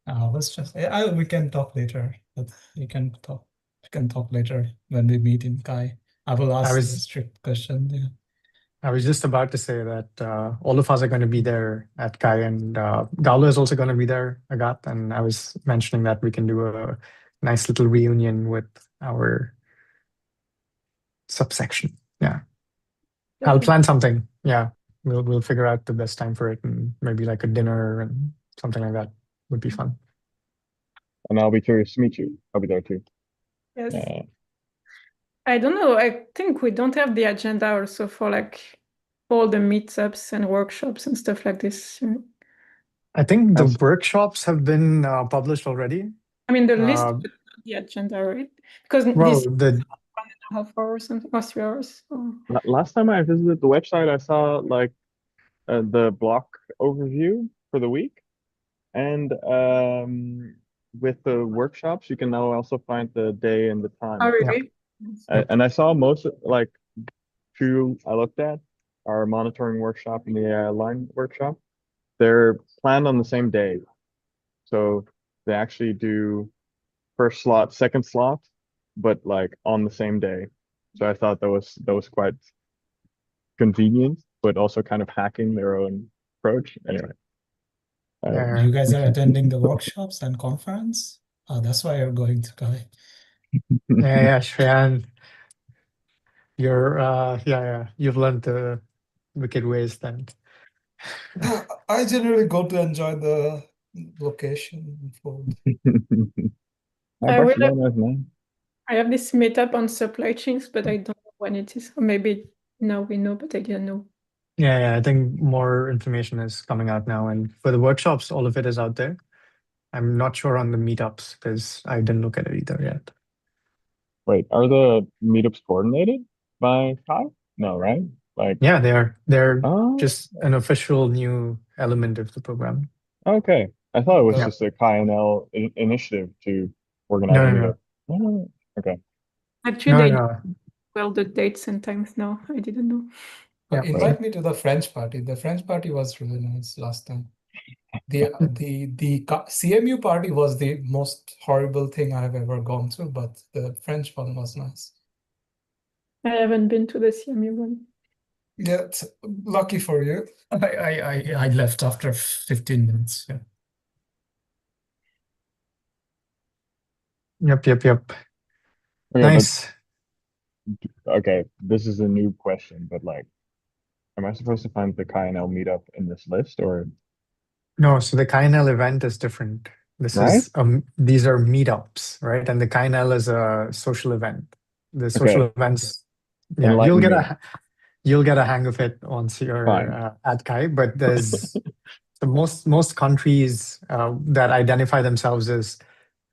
Let's just, we can talk later, but we can talk later when we meet in Kai. I will ask a strict question. Yeah. I was just about to say that all of us are going to be there at Kai, and Galo is also going to be there, Agat, and I was mentioning that we can do a nice little reunion with our subsection. Yeah. Okay. I'll plan something. Yeah. We'll figure out the best time for it, and maybe like a dinner and something like that would be fun. And I'll be curious to meet you. I'll be there too. Yes. I don't know. I think we don't have the agenda also for like all the meetups and workshops and stuff like this. I think the workshops have been published already. I mean, the list, but not the agenda, right? Because this 1.5 hours, something, or 3 hours. Last time I visited the website, I saw like the block overview for the week, and with the workshops, you can now also find the day and the time. Oh, really? And I saw most like two I looked at, our monitoring workshop and the AI line workshop. They're planned on the same day, so they actually do first slot, second slot, but like on the same day. So I thought that was quite convenient, but also kind of hacking their own approach. Anyway. You guys are attending the workshops and conference? Oh, that's why you're going to Kai. Yeah, Shreyan. You're you've learned the wicked ways then. I generally go to enjoy the location and food. I have this meetup on supply chains, but I don't know when it is. Or maybe now we know, but I didn't know. Yeah, I think more information is coming out now. And for the workshops, all of it is out there. I'm not sure on the meetups because I didn't look at it either yet. Wait, are the meetups coordinated by Kai? No, right? Like, yeah, they are. They're just an official new element of the program. Okay, I thought it was just a KaiNL initiative to organize a meetup. No. Okay. Actually, they well the dates and times now. I didn't know. Invite me to the French party. The French party was really nice last time. The CMU party was the most horrible thing I have ever gone to, but the French one was nice. I haven't been to the CMU one. Yeah, it's lucky for you. I left after 15 minutes. Yeah. Yep. Okay, nice. Okay, this is a new question, but like, am I supposed to find the KaiNL meetup in this list or? No, so the KaiNL event is different. This is these are meetups, right? And the KaiNL is a social event. The social events, yeah, you'll get a hang of it once you're at Kai. But there's most countries that identify themselves as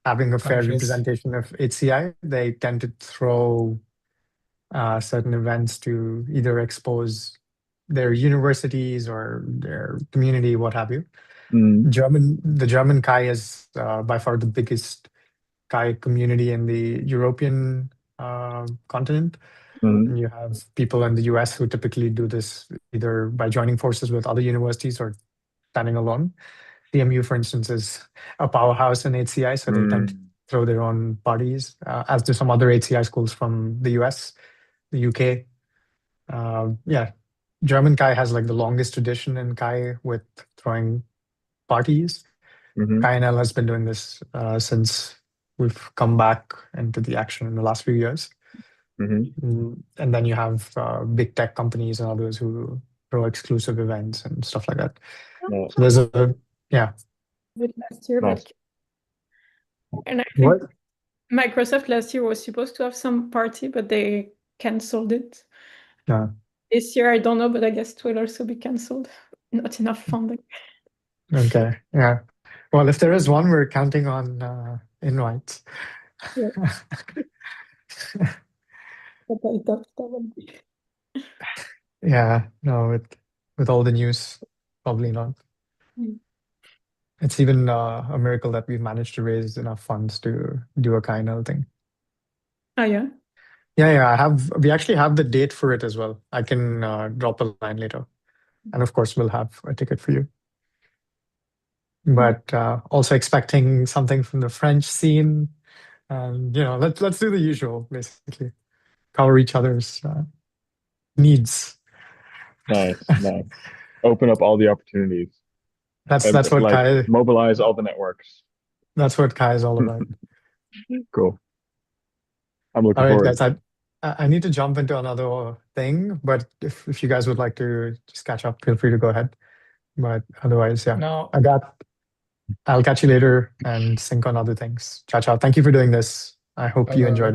having a fair representation of HCI. They tend to throw certain events to either expose their universities or their community, what have you. The German Kai is by far the biggest Kai community in the European continent. And you have people in the US who typically do this either by joining forces with other universities or standing alone. CMU, for instance, is a powerhouse in HCI, so they tend to throw their own parties, as do some other HCI schools from the US, the UK. German Kai has like the longest tradition in Kai with throwing parties. KaiNL has been doing this since we've come back into the action in the last few years. And then you have big tech companies and others who throw exclusive events and stuff like that. So there's Yeah. Last year, Nice. and I think What? Microsoft last year was supposed to have some party, but they canceled it. Yeah. This year, I don't know, but I guess it will also be canceled. Not enough funding. Okay. Yeah. Well, if there is one, we're counting on invites. Yeah. But I doubt that will be. Yeah. No, with all the news, probably not. Mm. It's even a miracle that we've managed to raise enough funds to do a kind thing. Oh, yeah. Yeah. We actually have the date for it as well. I can drop a line later, and of course, we'll have a ticket for you. But also expecting something from the French scene, and let's do the usual, basically, cover each other's needs. Nice. Open up all the opportunities. That's And, what like, Kai. mobilize all the networks. That's what Kai is all about. Cool. I'm looking All right, forward. guys. I need to jump into another thing, but if you guys would like to just catch up, feel free to go ahead. But otherwise, yeah, No, I'll catch you later and sync on other things. Ciao, ciao. Thank you for doing this. I hope you bye-bye. enjoyed it.